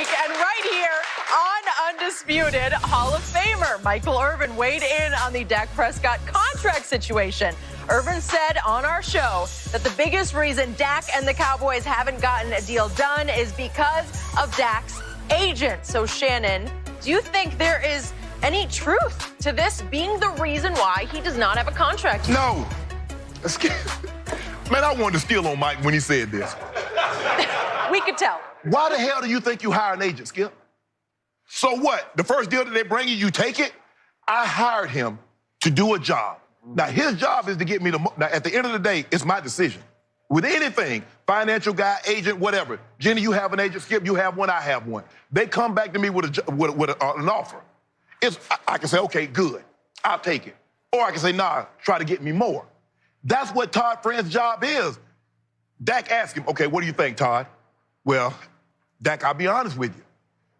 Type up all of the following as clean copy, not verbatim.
week. And right here on Undisputed, Hall of Famer Michael Irvin weighed in on the Dak Prescott contract situation. Irvin said on our show that the biggest reason Dak and the Cowboys haven't gotten a deal done is because of Dak's agent. So, Shannon, do you think there is any truth to this being the reason why he does not have a contract? No. Man, I wanted to steal on Mike when he said this. We could tell. Why the hell do you think you hire an agent, Skip? So what? The first deal that they bring you, you take it? I hired him to do a job. Now, his job is to get me the Now, at the end of the day, it's my decision. With anything, financial guy, agent, whatever. Jenny, you have an agent. Skip, you have one. I have one. They come back to me with an offer. I can say, okay, good. I'll take it. Or I can say, nah, try to get me more. That's what Todd Friend's job is. Dak asked him, okay, what do you think, Todd? Well, Dak, I'll be honest with you.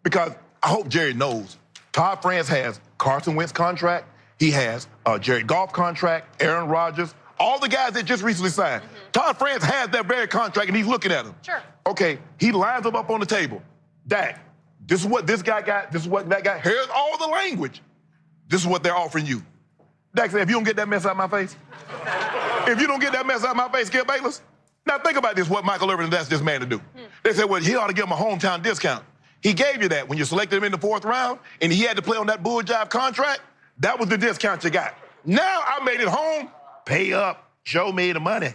Because I hope Jerry knows. Todd Friend has Carson Wentz contract. He has Jared Goff contract, Aaron Rodgers, all the guys that just recently signed. Todd Friend has that very contract, and he's looking at them. Sure. Okay, he lines them up on the table. Dak, this is what this guy got. This is what that guy. Here's all the language. This is what they're offering you. Dak said, if you don't get that mess out of my face, if you don't get that mess out of my face, Skip Bayless. Now think about this, what Michael Irvin asked this man to do. They said, well, he ought to give him a hometown discount. He gave you that when you selected him in the 4th round, and he had to play on that bull jive contract. That was the discount you got. Now I made it home. Pay up. Show me the money.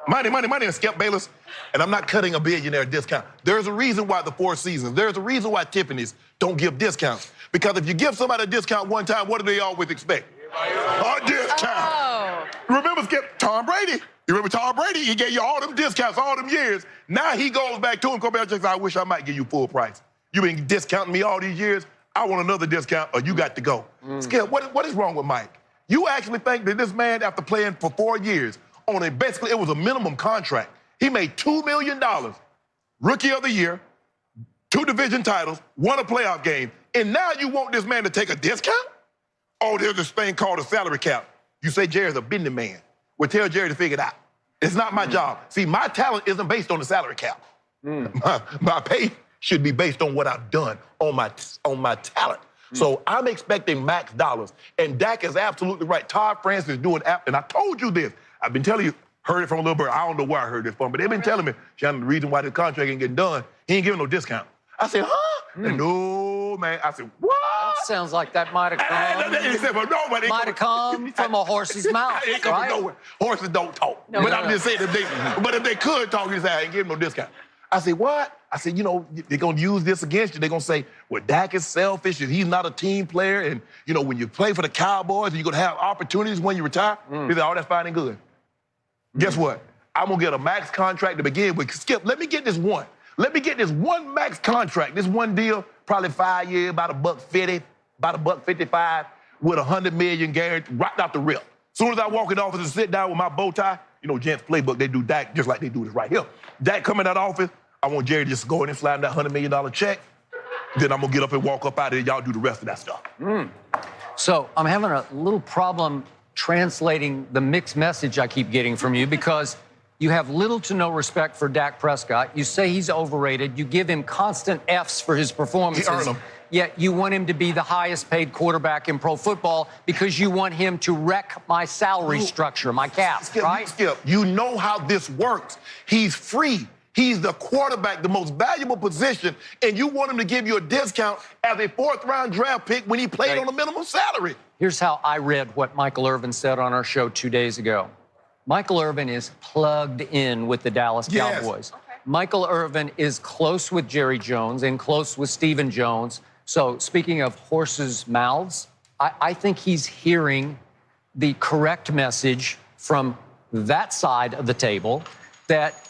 Money, and Skip Bayless. And I'm not cutting a billionaire discount. There's a reason why the Four Seasons, there's a reason why Tiffany's don't give discounts. Because if you give somebody a discount one time, what do they always expect? A discount. Oh. Remember, Skip, Tom Brady. You remember Tom Brady? He gave you all them discounts all them years. Now he goes back to him, come back and says, I wish I might give you full price. You've been discounting me all these years. I want another discount, or you got to go. Skip, what is wrong with Mike? You actually think that this man, after playing for 4 years, on a basically, it was a minimum contract. He made $2 million, Rookie of the Year, 2 division titles, won a playoff game, and now you want this man to take a discount? Oh, there's this thing called a salary cap. You say Jerry's a business man. Well, tell Jerry to figure it out. It's not my job. See, my talent isn't based on the salary cap. My pay should be based on what I've done, on my talent. So I'm expecting max dollars. And Dak is absolutely right. Todd France is doing, and I told you this. I've been telling you, heard it from a little bird. I don't know where I heard this from, but they've been telling me, Shannon, the reason why the contract ain't getting done, he ain't giving no discount. I said, huh? No, man. I said, what? That sounds like that might have come. He said, well, nobody Might have come from a horse's mouth, It ain't coming nowhere. Horses don't talk. No, but no, I'm just saying, if they could talk, you say, I ain't giving no discount. I said, what? I said, you know, they're going to use this against you. They're going to say, well, Dak is selfish and he's not a team player. And, you know, when you play for the Cowboys, you're going to have opportunities when you retire. He said, oh, that's fine and good. Guess what? I'm going to get a max contract to begin with. Skip, let me get this one. Let me get this one max contract, this one deal, probably 5 years, about $150, about $155, with $100 million guaranteed right out the rip. As soon as I walk in the office and sit down with my bow tie, you know, Gents playbook, they do Dak just like they do this right here. Dak come in that office, I want Jerry to just go in and slide that $100 million check. Then I'm going to get up and walk up out of there. Y'all do the rest of that stuff. So I'm having a little problem translating the mixed message I keep getting from you because you have little to no respect for Dak Prescott. You say he's overrated. You give him constant Fs for his performances. He earned them. Yet you want him to be the highest paid quarterback in pro football because you want him to wreck my salary structure, my cap, Skip, right? Skip, you know how this works. He's free. He's the quarterback, the most valuable position, and you want him to give you a discount as a 4th-round draft pick when he played on a minimum salary. Here's how I read what Michael Irvin said on our show 2 days ago. Michael Irvin is plugged in with the Dallas Cowboys. Okay. Michael Irvin is close with Jerry Jones and close with Stephen Jones. So speaking of horses' mouths, I think he's hearing the correct message from that side of the table that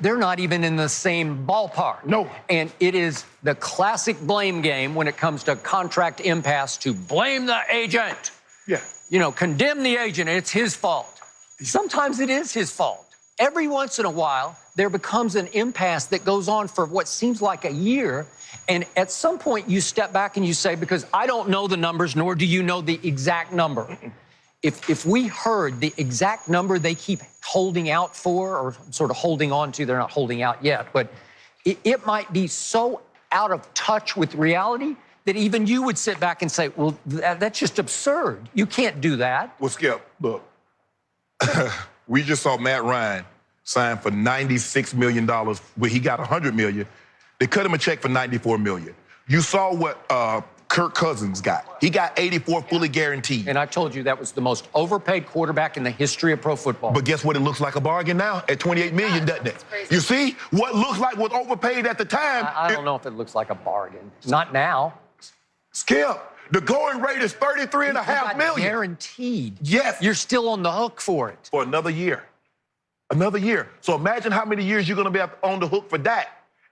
they're not even in the same ballpark. No. And it is the classic blame game when it comes to contract impasse to blame the agent. Yeah. You know, condemn the agent, it's his fault. Sometimes it is his fault. Every once in a while, there becomes an impasse that goes on for what seems like a year. And at some point, you step back and you say, because I don't know the numbers, nor do you know the exact number. If we heard the exact number they keep holding out for, or sort of holding on to, they're not holding out yet, but it might be so out of touch with reality that even you would sit back and say, well, that's just absurd. You can't do that. Well, Skip, look, we just saw Matt Ryan sign for $96 million, where he got $100 million. They cut him a check for $94 million. You saw what Kirk Cousins got. He got $84 fully guaranteed. And I told you that was the most overpaid quarterback in the history of pro football. But guess what? It looks like a bargain now at $28 million, doesn't it? You see? What looks like was overpaid at the time. I don't know if it looks like a bargain. Not now. Skip, the going rate is $33.5 million. Guaranteed. Yes. You're still on the hook for it. For another year. Another year. So imagine how many years you're going to be on the hook for Dak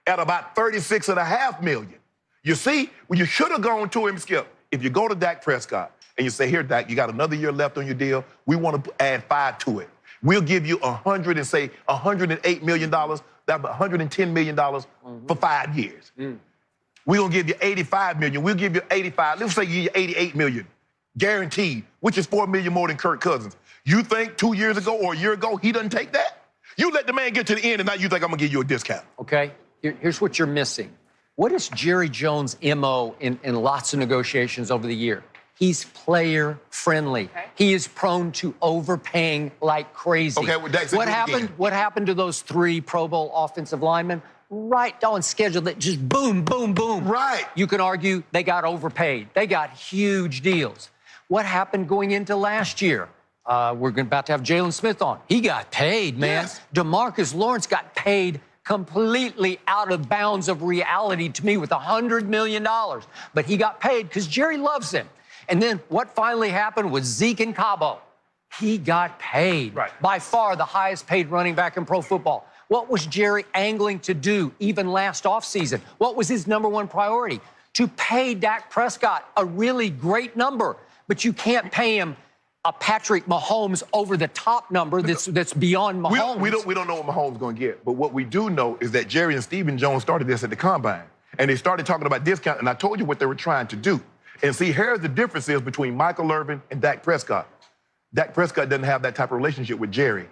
at about $36.5 million. You see, when you should have gone to him, Skip, if you go to Dak Prescott and you say, here, Dak, you got another year left on your deal, we want to add 5 to it. We'll give you $108 million, that's $110 million for 5 years. We're going to give you $85 million. We'll give you $85. Let's say you give you $88 million, guaranteed, which is $4 million more than Kirk Cousins. You think 2 years ago or a year ago he doesn't take that? You let the man get to the end and now you think I'm going to give you a discount. Okay, here's what you're missing. What is Jerry Jones' MO in lots of negotiations over the year? He's player-friendly. Okay. He is prone to overpaying like crazy. Okay, well, that's what happened? What happened to those 3 Pro Bowl offensive linemen? Right on schedule, that just boom, boom, boom. Right. You can argue they got overpaid. They got huge deals. What happened going into last year? We're about to have Jalen Smith on. He got paid, man. Yes. DeMarcus Lawrence got paid completely out of bounds of reality to me with $100 million. But he got paid because Jerry loves him. And then what finally happened was Zeke and Cabo. He got paid. Right. By far the highest paid running back in pro football. What was Jerry angling to do even last offseason? What was his #1 priority? To pay Dak Prescott a really great number. But you can't pay him a Patrick Mahomes over-the-top number that's beyond Mahomes. We don't know what Mahomes is going to get. But what we do know is that Jerry and Stephen Jones started this at the Combine. And they started talking about discount, and I told you what they were trying to do. And see, here's the difference is between Michael Irvin and Dak Prescott. Dak Prescott doesn't have that type of relationship with Jerry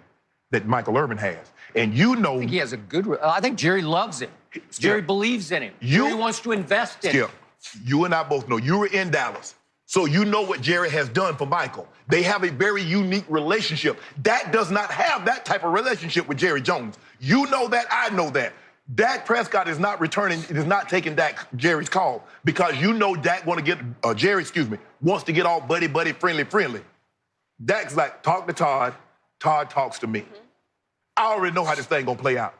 that Michael Irvin has. And you know... I think he has a good... I think Jerry loves him. Jerry believes in him. Jerry wants to invest in him. You and I both know. You were in Dallas. So you know what Jerry has done for Michael. They have a very unique relationship. Dak does not have that type of relationship with Jerry Jones. You know that, I know that. Dak Prescott is not taking Jerry's call because you know Dak Jerry wants to get all buddy, friendly. Dak's like, talk to Todd. Todd talks to me. I already know how this thing gonna play out.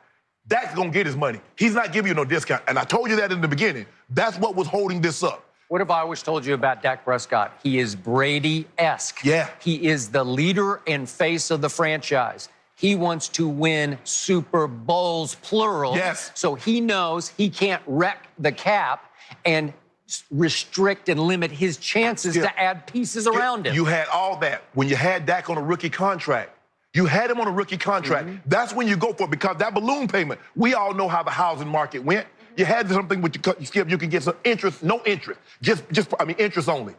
Dak's gonna get his money. He's not giving you no discount. And I told you that in the beginning. That's what was holding this up. What have I always told you about Dak Prescott? He is Brady-esque. Yeah. He is the leader and face of the franchise. He wants to win Super Bowls, plural. Yes. So he knows he can't wreck the cap and restrict and limit his chances to add pieces around him. You had all that. When you had Dak on a rookie contract, you had him on a rookie contract. That's when you go for it because that balloon payment, we all know how the housing market went. You had something with you, Skip, you can get some interest, no interest, interest only.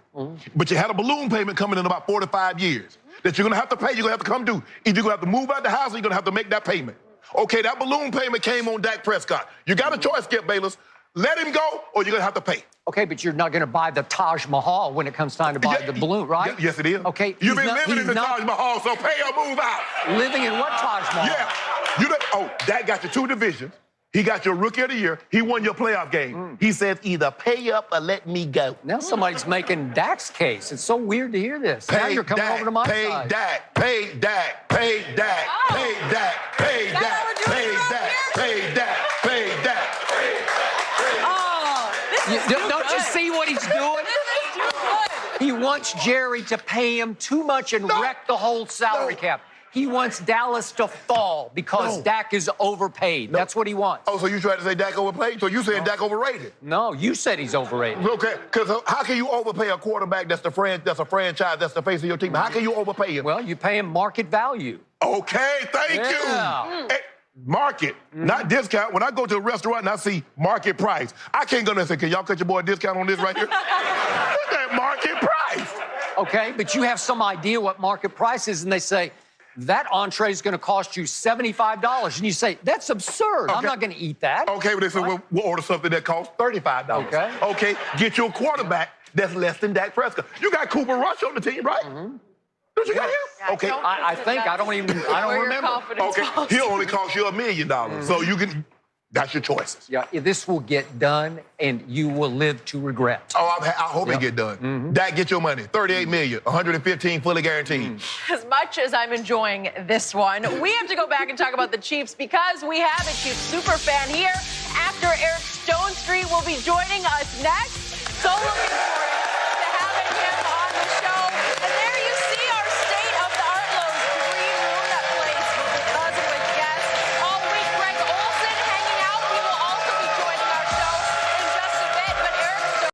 But you had a balloon payment coming in about 4 to 5 years that you're gonna have to pay, you're gonna have to come due. Either you're gonna have to move out the house or you're gonna have to make that payment. Okay, that balloon payment came on Dak Prescott. You got a choice, Skip Bayless. Let him go or you're gonna have to pay. Okay, but you're not gonna buy the Taj Mahal when it comes time to buy the balloon, right? Yes, it is. Okay. You've been living in the Taj Mahal, so pay or move out. Living in what Taj Mahal? Yeah. Dak got your 2 divisions. He got your rookie of the year. He won your playoff game. He said, either pay up or let me go. Now somebody's making Dak's case. It's so weird to hear this. Now you're coming over to my side. Pay Dak. Pay Dak. Don't you see what he's doing? He wants Jerry to pay him too much and wreck the whole salary cap. He wants Dallas to fall because Dak is overpaid. That's what he wants. Oh, so you tried to say Dak overpaid? So you saying Dak overrated? No, you said he's overrated. Okay, because how can you overpay a quarterback that's a franchise, that's the face of your team? How can you overpay him? Well, you pay him market value. Okay, thank you. Hey, market, not discount. When I go to a restaurant and I see market price, I can't go there and say, can y'all cut your boy a discount on this right here? What's that market price? Okay, but you have some idea what market price is, and they say, that entree is going to cost you $75. And you say, that's absurd. I'm Okay. not going to eat that. Okay, but they said, we'll order something that costs $35. Okay. Okay, get you a quarterback that's less than Dak Prescott. You got Cooper Rush on the team, right? Mm-hmm. Don't you got him? Yeah, Okay. I think, I don't remember. Okay, he'll only cost you $1 million. So you can, that's your choices. Yeah, this will get done, and you will live to regret. Oh, I hope it get done. Dak, get your money. $38 million, 115 fully guaranteed. As much as I'm enjoying this one, we have to go back and talk about the Chiefs because we have a Chiefs super fan here. Actor Eric Stonestreet will be joining us next. So looking forward